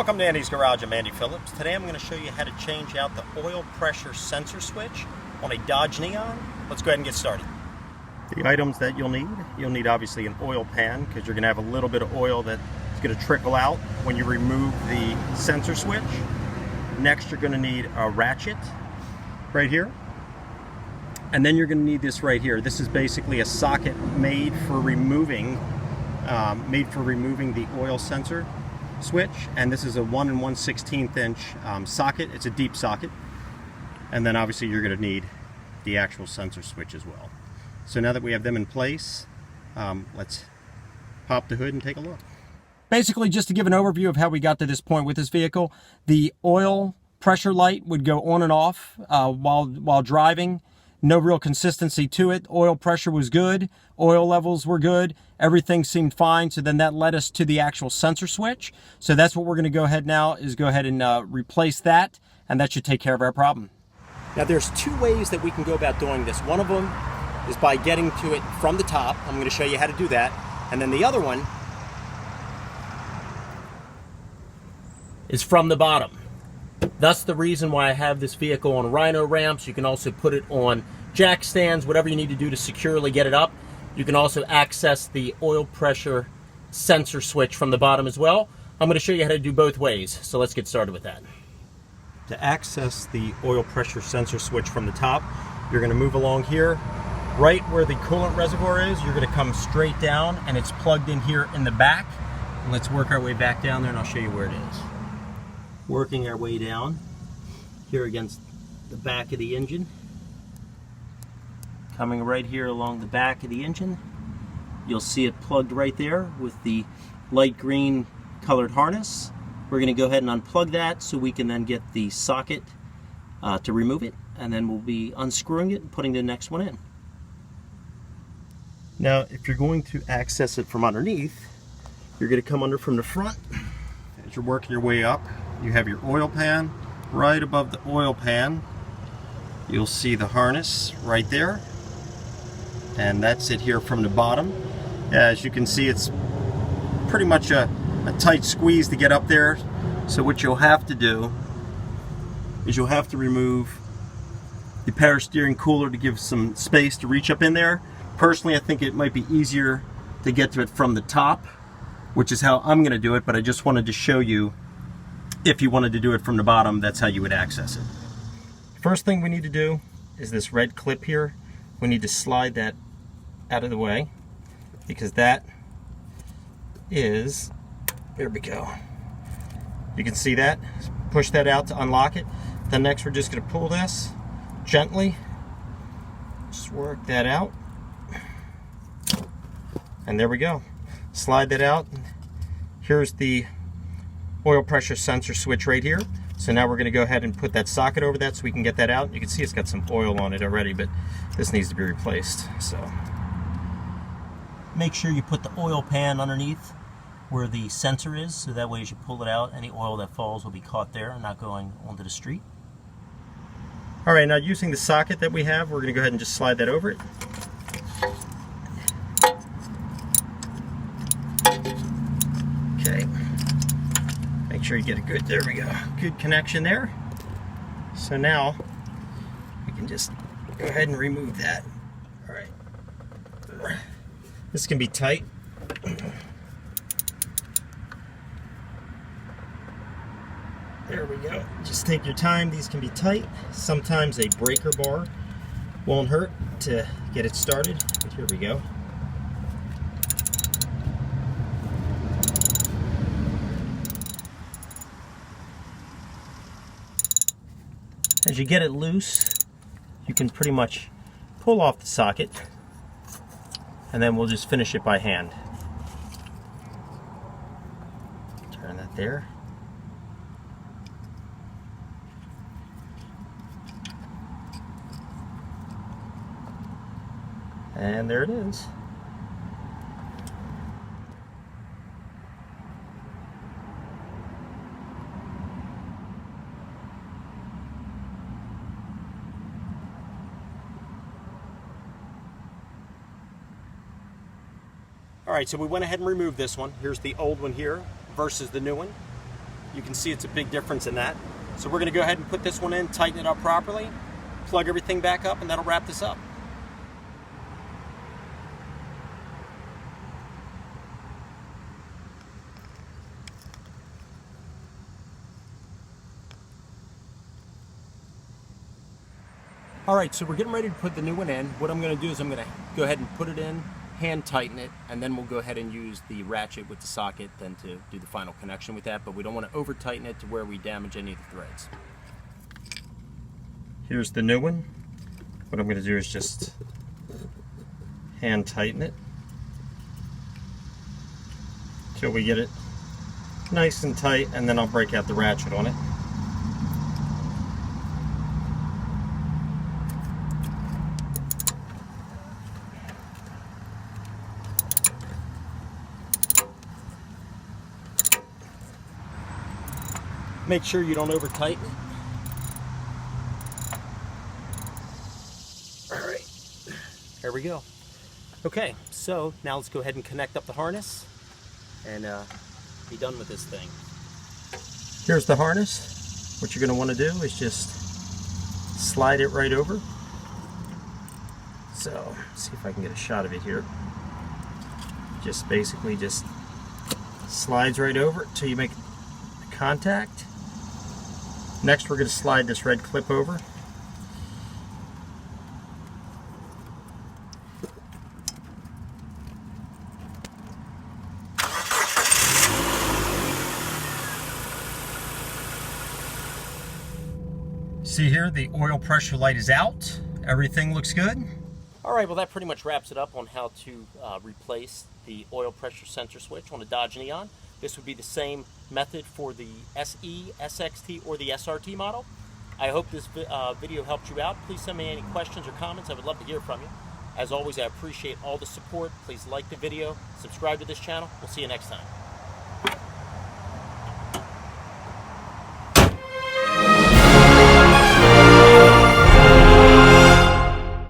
Welcome to Andy's Garage. I'm Andy Phillips. Today I'm going to show you how to change out the oil pressure sensor switch on a Dodge Neon. Let's go ahead and get started. The items that you'll need obviously an oil pan, because you're going to have a little bit of oil that's going to trickle out when you remove the sensor switch. Next you're going to need a ratchet right here. And then you're going to need this right here. This is basically a socket made for removing the oil sensor switch, and this is a 1 1/16 inch socket. It's a deep socket, and then obviously you're going to need the actual sensor switch as well. So now that we have them in place, let's pop the hood and take a look. Basically, just to give an overview of how we got to this point with this vehicle, the oil pressure light would go on and off while driving. No real consistency to it. Oil pressure was good, oil levels were good, everything seemed fine. So then that led us to the actual sensor switch. So that's what we're going to go ahead now, is go ahead and replace that, and that should take care of our problem. Now there's two ways that we can go about doing this. One of them is by getting to it from the top. I'm going to show you how to do that. And then the other one is from the bottom. That's the reason why I have this vehicle on rhino ramps. You can also put it on jack stands, whatever you need to do to securely get it up. You can also access the oil pressure sensor switch from the bottom as well. I'm going to show you how to do both ways, so let's get started with that. To access the oil pressure sensor switch from the top, you're going to move along here. Right where the coolant reservoir is, you're going to come straight down, and it's plugged in here in the back. And let's work our way back down there, and I'll show you where it is. Working our way down here against the back of the engine, coming right here along the back of the engine, you'll see it plugged right there with the light green colored harness. We're going to go ahead and unplug that so we can then get the socket to remove it, and then we'll be unscrewing it and putting the next one in. Now if you're going to access it from underneath, you're going to come under from the front. As you're working your way up, you have your oil pan. Right above the oil pan, you'll see the harness right there, and that's it here from the bottom. As you can see, it's pretty much a tight squeeze to get up there. So what you'll have to do is you'll have to remove the power steering cooler to give some space to reach up in there. Personally, I think it might be easier to get to it from the top, which is how I'm going to do it, but I just wanted to show you, if you wanted to do it from the bottom, that's how you would access it. First thing we need to do is this red clip here. We need to slide that out of the way, because that is, there we go. You can see that. Push that out to unlock it. Then next we're just going to pull this gently. Just work that out. And there we go. Slide that out. Here's the oil pressure sensor switch right here. So now we're going to go ahead and put that socket over that so we can get that out. You can see it's got some oil on it already, but this needs to be replaced. So make sure you put the oil pan underneath where the sensor is, so that way as you pull it out, any oil that falls will be caught there and not going onto the street. Alright, now using the socket that we have, we're going to go ahead and just slide that over it. Okay. Make sure you get a good, there we go, good connection there. So now we can just go ahead and remove that. All right, this can be tight. There we go. Just take your time. These can be tight. Sometimes a breaker bar won't hurt to get it started. But here we go. As you get it loose, you can pretty much pull off the socket, and then we'll just finish it by hand. Turn that there. And there it is. All right, so we went ahead and removed this one. Here's the old one here versus the new one. You can see it's a big difference in that. So we're going to go ahead and put this one in, tighten it up properly, plug everything back up, and that'll wrap this up. Alright, so we're getting ready to put the new one in. What I'm going to do is I'm going to go ahead and put it in, hand tighten it, and then we'll go ahead and use the ratchet with the socket then to do the final connection with that, but we don't want to over tighten it to where we damage any of the threads. Here's the new one. What I'm going to do is just hand tighten it till we get it nice and tight, and then I'll break out the ratchet on it. Make sure you don't over tighten it. Alright, there we go. Okay, so now let's go ahead and connect up the harness and be done with this thing. Here's the harness. What you're going to want to do is just slide it right over. So, see if I can get a shot of it here. Just basically just slides right over until you make contact. Next, we're going to slide this red clip over. See here, the oil pressure light is out. Everything looks good. All right, well that pretty much wraps it up on how to replace the oil pressure sensor switch on a Dodge Neon. This would be the same method for the SE, SXT, or the SRT model. I hope this video helped you out. Please send me any questions or comments. I would love to hear from you. As always, I appreciate all the support. Please like the video, subscribe to this channel. We'll see you next time.